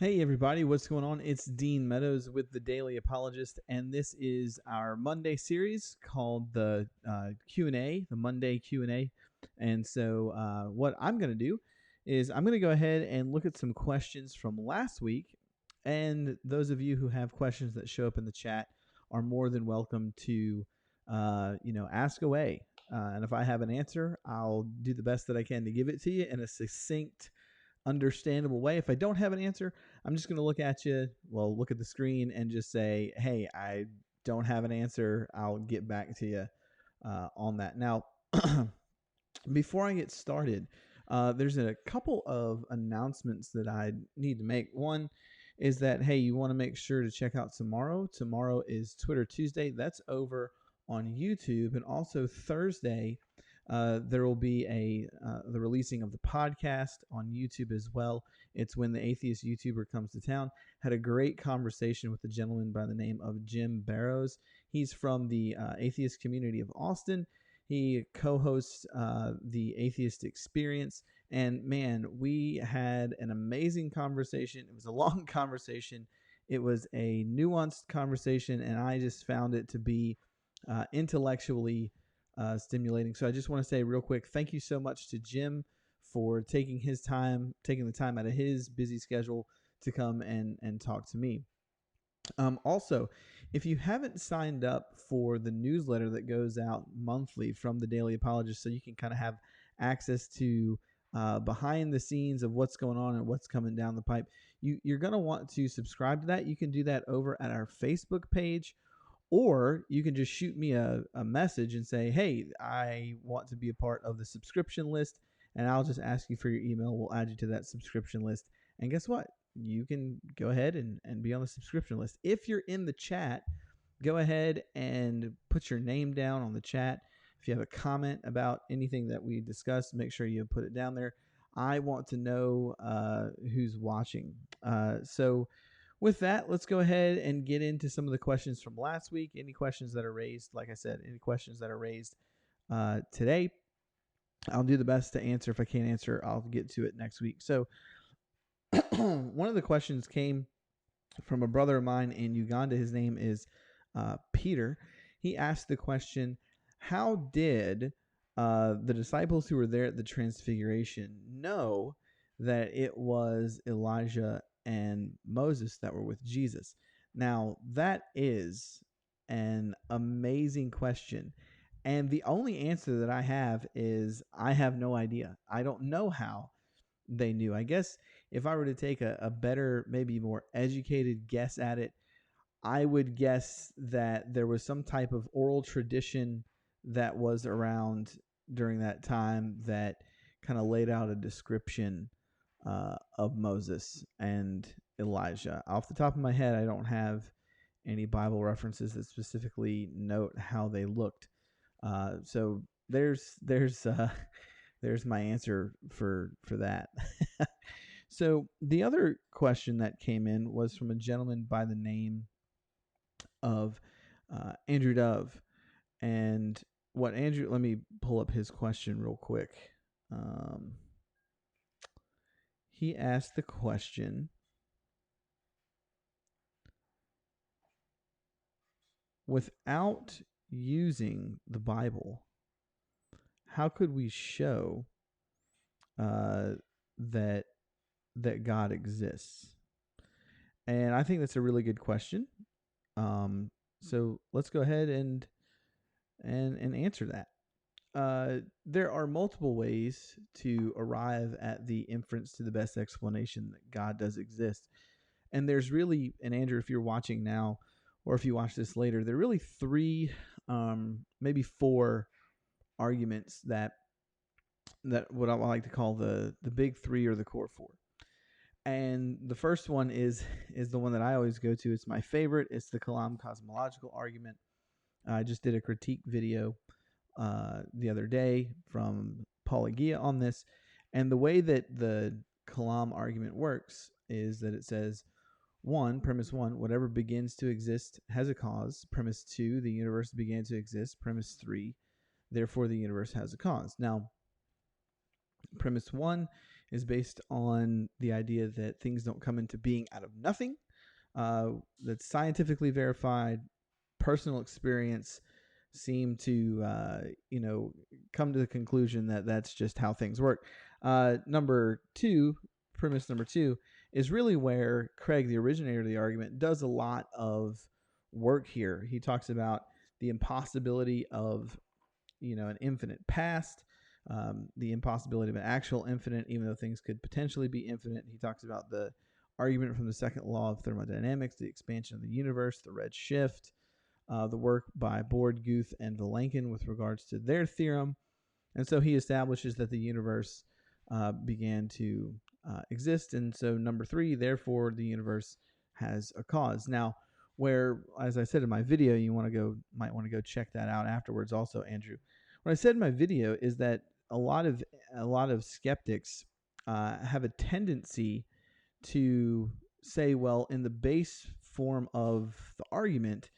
Hey everybody, what's going on? It's Dean Meadows with the Daily Apologist, and this is our Monday series called the Q&A, the Monday Q&A. And so what I'm going to do is I'm going to go ahead and look at some questions from last week. And those of you who have questions that show up in the chat are more than welcome to, ask away. And if I have an answer, I'll do the best that I can to give it to you in a succinct, understandable way. If I don't have an answer, I'm just going to look at you, look at the screen and just say, hey, I don't have an answer. I'll get back to you on that. Now, before I get started, there's a couple of announcements that I need to make. One is that, hey, you want to make sure to check out tomorrow. Tomorrow is Twitter Tuesday. That's over on YouTube. And also Thursday, there will be the releasing of the podcast on YouTube as well. It's When the Atheist YouTuber Comes to Town. Had a great conversation with a gentleman by the name of Jim Barrows. He's from the atheist community of Austin. He co-hosts the Atheist Experience. And man, we had an amazing conversation. It was a long conversation. It was a nuanced conversation, and I just found it to be intellectually stimulating. So I just want to say real quick, thank you so much to Jim for taking the time out of his busy schedule to come and talk to me. Also, if you haven't signed up for the newsletter that goes out monthly from the Daily Apologist, so you can kind of have access to behind the scenes of what's going on and what's coming down the pipe, you're going to want to subscribe to that. You can do that over at our Facebook page, or you can just shoot me a message and say, hey, I want to be a part of the subscription list, and I'll just ask you for your email. We'll add you to that subscription list. And guess what? You can go ahead and be on the subscription list. If you're in the chat, go ahead and put your name down on the chat. If you have a comment about anything that we discussed, make sure you put it down there. I want to know who's watching. So with that, let's go ahead and get into some of the questions from last week. Any questions that are raised, like I said, any questions that are raised today, I'll do the best to answer. If I can't answer, I'll get to it next week. So one of the questions came from a brother of mine in Uganda. His name is Peter. He asked the question, how did the disciples who were there at the transfiguration know that it was Elijah and Moses that were with Jesus? Now, that is an amazing question. And the only answer that I have is I have no idea. I don't know how they knew. I guess if I were to take a better, maybe more educated guess at it, I would guess that there was some type of oral tradition that was around during that time that kind of laid out a description of Moses and Elijah. Off the top of my head, I don't have any Bible references that specifically note how they looked. So there's my answer for that. So the other question that came in was from a gentleman by the name of Andrew Dove. And let me pull up his question real quick. He asked the question, without using the Bible, how could we show that God exists? And I think that's a really good question. So let's go ahead and answer that. There are multiple ways to arrive at the inference to the best explanation that God does exist. And there's really, and Andrew, if you're watching now, or if you watch this later, there are really three, maybe four arguments that what I like to call the big three or the core four. And the first one is the one that I always go to. It's my favorite. It's the Kalam cosmological argument. I just did a critique video the other day from Pauligia on this. And the way that the Kalam argument works is that it says, premise one, whatever begins to exist has a cause. Premise two, the universe began to exist. Premise three, therefore the universe has a cause. Now, premise one is based on the idea that things don't come into being out of nothing. That's scientifically verified. Personal experience seem to come to the conclusion that that's just how things work. Number two, premise number two, is really where Craig, the originator of the argument, does a lot of work here. He talks about the impossibility of an infinite past, the impossibility of an actual infinite, even though things could potentially be infinite. He talks about the argument from the second law of thermodynamics, the expansion of the universe, the red shift, the work by Borde, Guth, and Vilenkin with regards to their theorem. And so he establishes that the universe began to exist. And so, number three, therefore, the universe has a cause. Now, where, as I said in my video, you might want to go check that out afterwards. Also, Andrew, what I said in my video is that a lot of skeptics have a tendency to say, well, in the base form of the argument,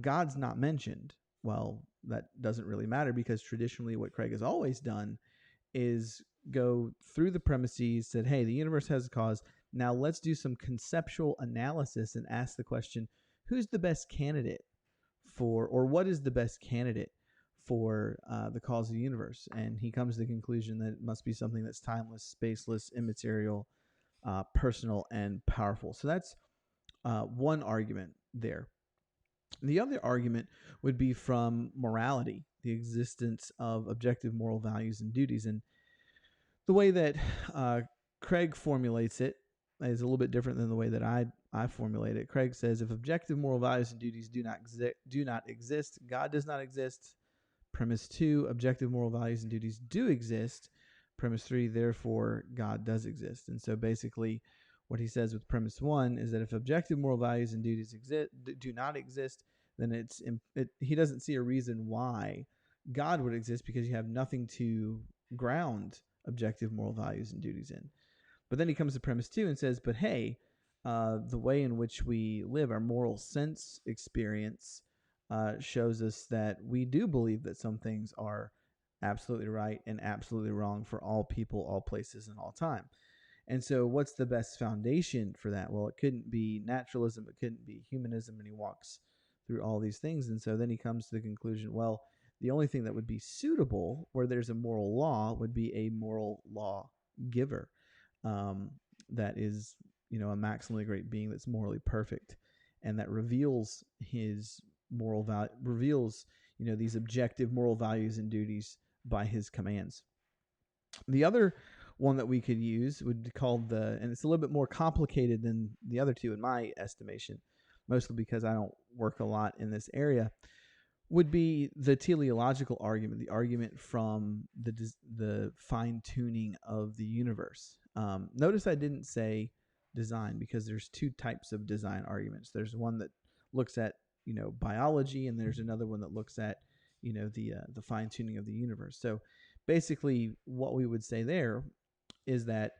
God's not mentioned. Well, that doesn't really matter, because traditionally what Craig has always done is go through the premises, said, hey, the universe has a cause. Now let's do some conceptual analysis and ask the question, who's the best candidate for, or what is the best candidate for the cause of the universe? And he comes to the conclusion that it must be something that's timeless, spaceless, immaterial, personal, and powerful. So that's one argument there. The other argument would be from morality, the existence of objective moral values and duties. And the way that Craig formulates it is a little bit different than the way that I formulate it. Craig says, if objective moral values and duties do not exist, God does not exist. Premise 2, objective moral values and duties do exist. Premise 3, therefore, God does exist. And so basically, what he says with premise 1 is that if objective moral values and duties do not exist, then he doesn't see a reason why God would exist, because you have nothing to ground objective moral values and duties in. But then he comes to premise 2 and says, but hey, the way in which we live, our moral sense experience, shows us that we do believe that some things are absolutely right and absolutely wrong for all people, all places, and all time. And so what's the best foundation for that? Well, it couldn't be naturalism, it couldn't be humanism, and he walks through all these things. And so then he comes to the conclusion, well, the only thing that would be suitable where there's a moral law would be a moral law giver, that is, a maximally great being that's morally perfect, and that reveals his moral value, reveals, these objective moral values and duties by his commands. The other one that we could use would be called and it's a little bit more complicated than the other two in my estimation, mostly because I don't work a lot in this area, would be the teleological argument, the argument from the fine-tuning of the universe. Notice I didn't say design, because there's two types of design arguments. There's one that looks at biology, and there's another one that looks at the fine-tuning of the universe. So basically what we would say there is that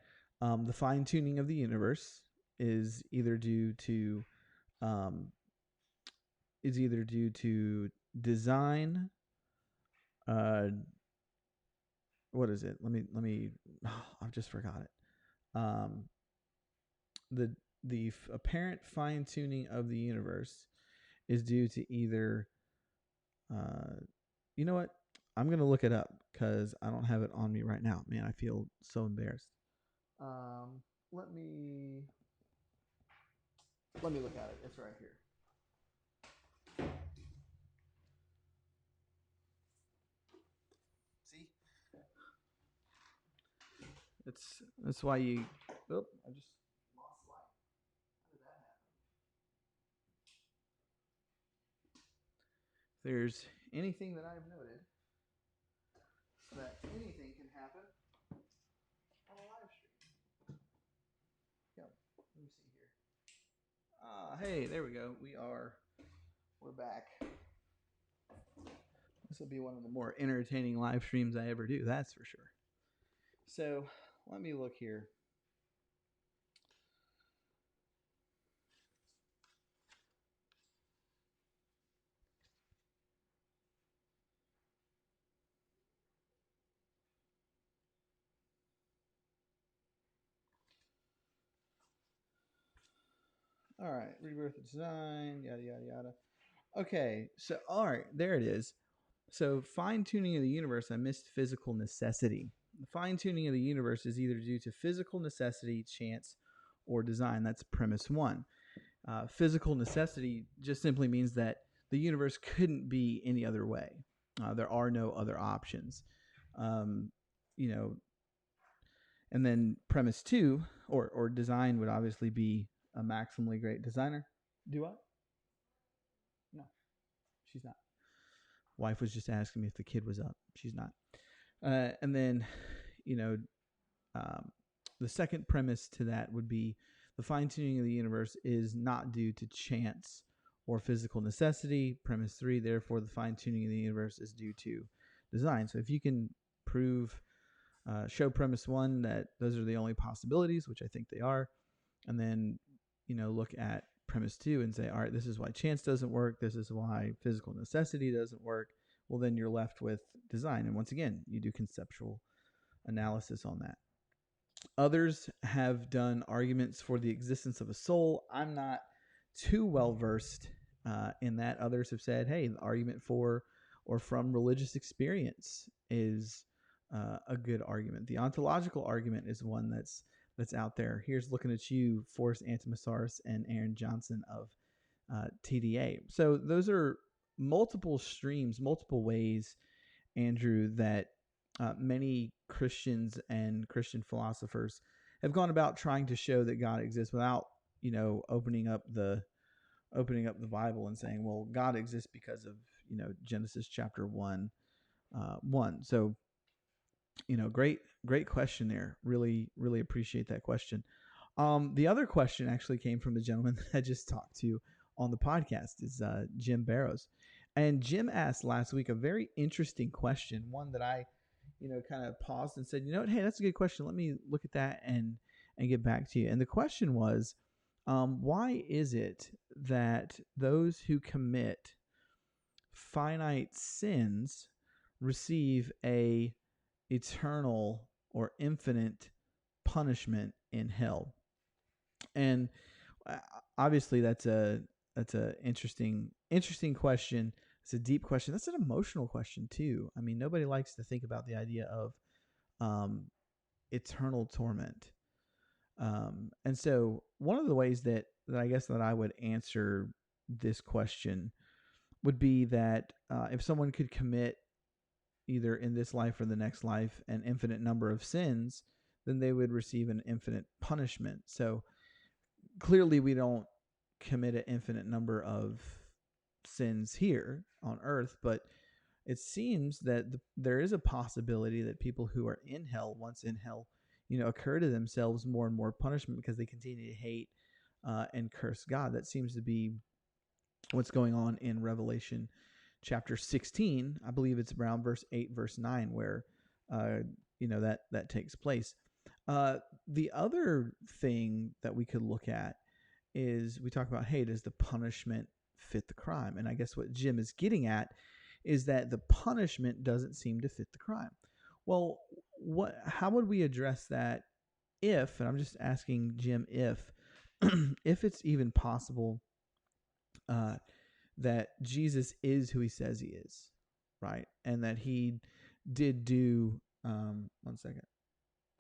the fine-tuning of the universe is either due to design. What is it? Let me. I've just forgot it. The apparent fine tuning of the universe is due to either. You know what? I'm gonna look it up because I don't have it on me right now. Man, I feel so embarrassed. Let me look at it. It's right here. See? That's why you. Oh, I just lost light. How did that happen? If there's anything that I've noted, that anything can happen on a live stream. Yep. Let me see here. Hey, there we go. We're back. This will be one of the more entertaining live streams I ever do, that's for sure. So let me look here. All right, rebirth design, yada yada yada. Okay, so all right, there it is. So fine tuning of the universe, I missed physical necessity. The fine tuning of the universe is either due to physical necessity, chance, or design. That's premise one. Physical necessity just simply means that the universe couldn't be any other way. There are no other options. Um, you know, and then premise two, or design would obviously be a maximally great designer. Do I? No, she's not. Wife was just asking me if the kid was up. She's not. And then, you know, um, the second premise to that would be the fine tuning of the universe is not due to chance or physical necessity. Premise three, therefore, the fine tuning of the universe is due to design. So if you can prove, show premise one that those are the only possibilities, which I think they are, and then, look at premise two and say, all right, this is why chance doesn't work. This is why physical necessity doesn't work. Well, then you're left with design. And once again, you do conceptual analysis on that. Others have done arguments for the existence of a soul. I'm not too well versed in that. Others have said, hey, the argument for or from religious experience is a good argument. The ontological argument is one that's out there. Here's looking at you, Forrest Antimasaurus and Aaron Johnson of TDA. So those are multiple streams, multiple ways, Andrew, that many Christians and Christian philosophers have gone about trying to show that God exists without, opening up the Bible and saying, well, God exists because of, Genesis chapter 1. So, great question there. Really, really appreciate that question. The other question actually came from the gentleman that I just talked to on the podcast, is Jim Barrows. And Jim asked last week a very interesting question, one that I, kind of paused and said, hey, that's a good question. Let me look at that and get back to you. And the question was, why is it that those who commit finite sins receive a eternal or infinite punishment in hell? And obviously that's a interesting question. It's a deep question. That's an emotional question too. I mean, nobody likes to think about the idea of um, eternal torment. And so one of the ways that I guess that I would answer this question would be that if someone could commit either in this life or the next life an infinite number of sins, then they would receive an infinite punishment. So clearly we don't commit an infinite number of sins here on earth, but it seems that there is a possibility that people who are in hell, once in hell, occur to themselves more and more punishment because they continue to hate and curse God. That seems to be what's going on in Revelation chapter 16. I believe it's around verse 8, verse 9, where that takes place. The other thing that we could look at is we talk about, hey, does the punishment fit the crime? And I guess what Jim is getting at is that the punishment doesn't seem to fit the crime. Well, how would we address that if, and I'm just asking Jim, if it's even possible that Jesus is who he says he is, right? And that he did do, one second.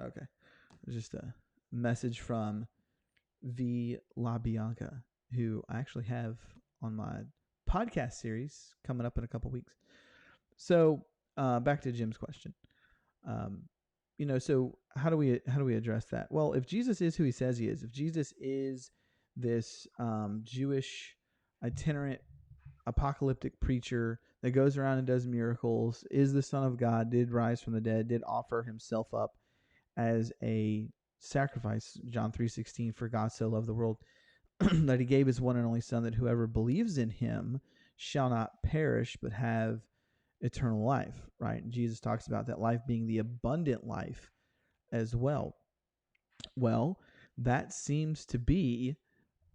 Okay. Just a message from V. La Bianca, who I actually have on my podcast series coming up in a couple weeks. So back to Jim's question. So how do we address that? Well, if Jesus is who he says he is, if Jesus is this Jewish itinerant apocalyptic preacher that goes around and does miracles, is the Son of God, did rise from the dead, did offer himself up as a sacrifice, John 3:16, for God so loved the world that he gave his one and only Son, that whoever believes in him shall not perish but have eternal life, right? And Jesus talks about that life being the abundant life as well. Well, that seems to be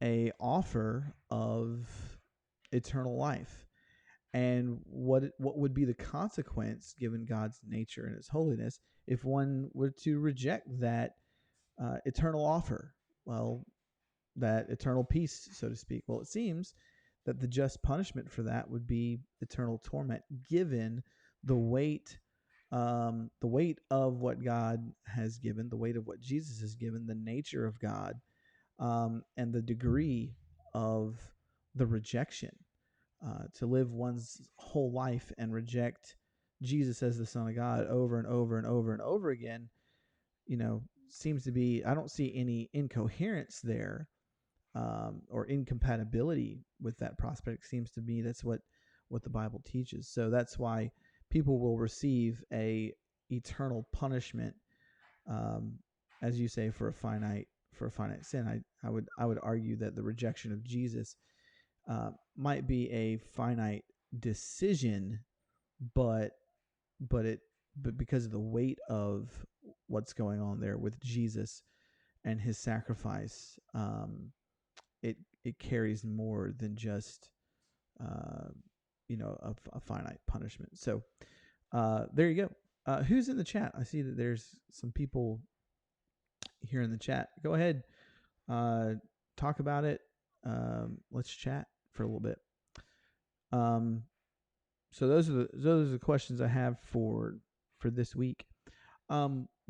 a offer of eternal life. And what would be the consequence, given God's nature and his holiness, if one were to reject that eternal offer? Well, that eternal peace, so to speak. Well, it seems that the just punishment for that would be eternal torment, given the weight, the weight of what God has given, the weight of what Jesus has given, the nature of God, and the degree of the rejection. To live one's whole life and reject Jesus as the Son of God over and over and over and over again, seems to be, I don't see any incoherence there, or incompatibility with that prospect. It seems to me that's what the Bible teaches. So that's why people will receive a eternal punishment, um, as you say, for a finite sin. I would argue that the rejection of Jesus might be a finite decision, but but it but because of the weight of what's going on there with Jesus and his sacrifice, it it carries more than just uh, a finite punishment. So there you go. Who's in the chat? I see that there's some people here in the chat. Go ahead, uh, talk about it. Let's chat for a little bit. So those are the questions I have for this week.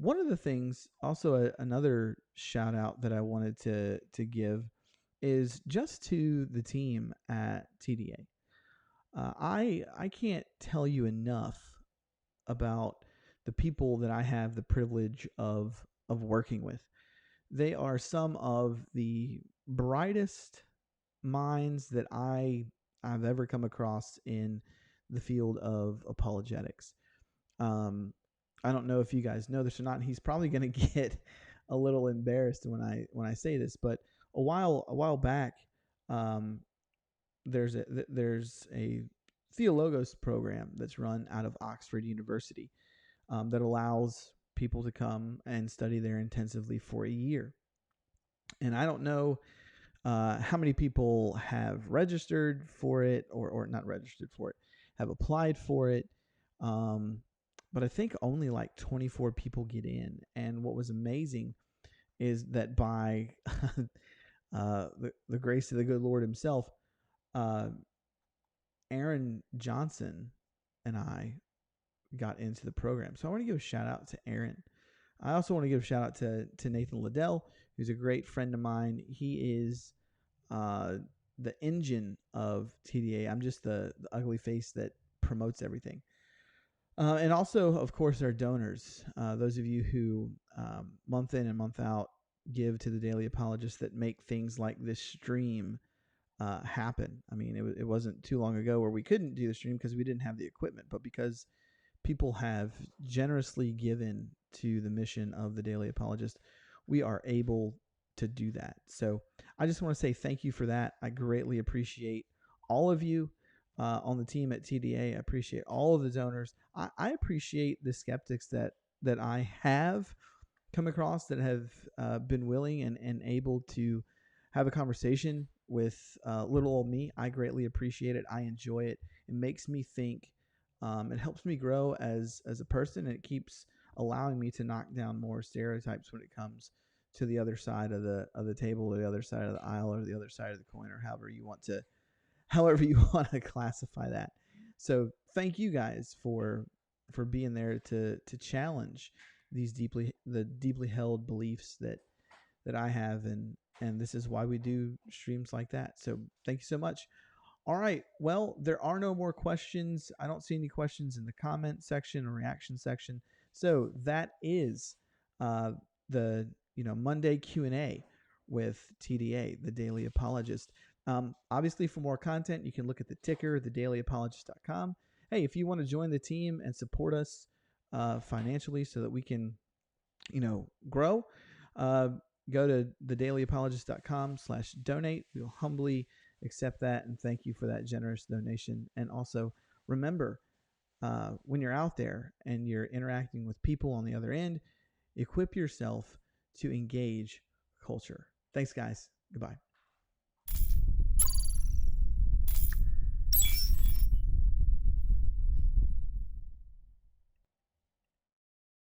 One of the things, also another shout out that I wanted to give is just to the team at TDA. I can't tell you enough about the people that I have the privilege of working with. They are some of the brightest minds that I've ever come across in the field of apologetics. I don't know if you guys know this or not. He's probably going to get a little embarrassed when I say this, but a while back, um, there's a Theologos program that's run out of Oxford University, that allows people to come and study there intensively for a year. And I don't know how many people have registered for it, or not registered for it, have applied for it. But I think only like 24 people get in. And what was amazing is that by the grace of the good Lord himself, uh, Aaron Johnson and I got into the program. So I want to give a shout out to Aaron. I also want to give a shout out to Nathan Liddell, who's a great friend of mine. He is the engine of TDA. I'm just the ugly face that promotes everything. And also, of course, our donors, those of you who month in and month out give to the Daily Apologist, that make things like this stream happen. I mean, it wasn't too long ago where we couldn't do the stream because we didn't have the equipment, but because people have generously given to the mission of the Daily Apologist, we are able to do that. So I just want to say thank you for that. I greatly appreciate all of you on the team at TDA. I appreciate all of the donors. I appreciate the skeptics that I have come across that have been willing and able to have a conversation with little old me. I greatly appreciate it. I enjoy it. It makes me think. It helps me grow as a person, and it keeps allowing me to knock down more stereotypes when it comes to the other side of the table, or the other side of the aisle, or the other side of the coin, or however you want to classify that. So thank you guys for being there to challenge these deeply held beliefs that I have, and this is why we do streams like that. So thank you so much. All right. Well, there are no more questions. I don't see any questions in the comment section or reaction section. So that is the Monday Q&A with TDA, the Daily Apologist. Obviously, for more content, you can look at the ticker, thedailyapologist.com. Hey, if you want to join the team and support us financially so that we can, grow, go to thedailyapologist.com/donate. We'll humbly accept that and thank you for that generous donation. And also remember, when you're out there and you're interacting with people on the other end, equip yourself to engage culture. Thanks, guys. Goodbye.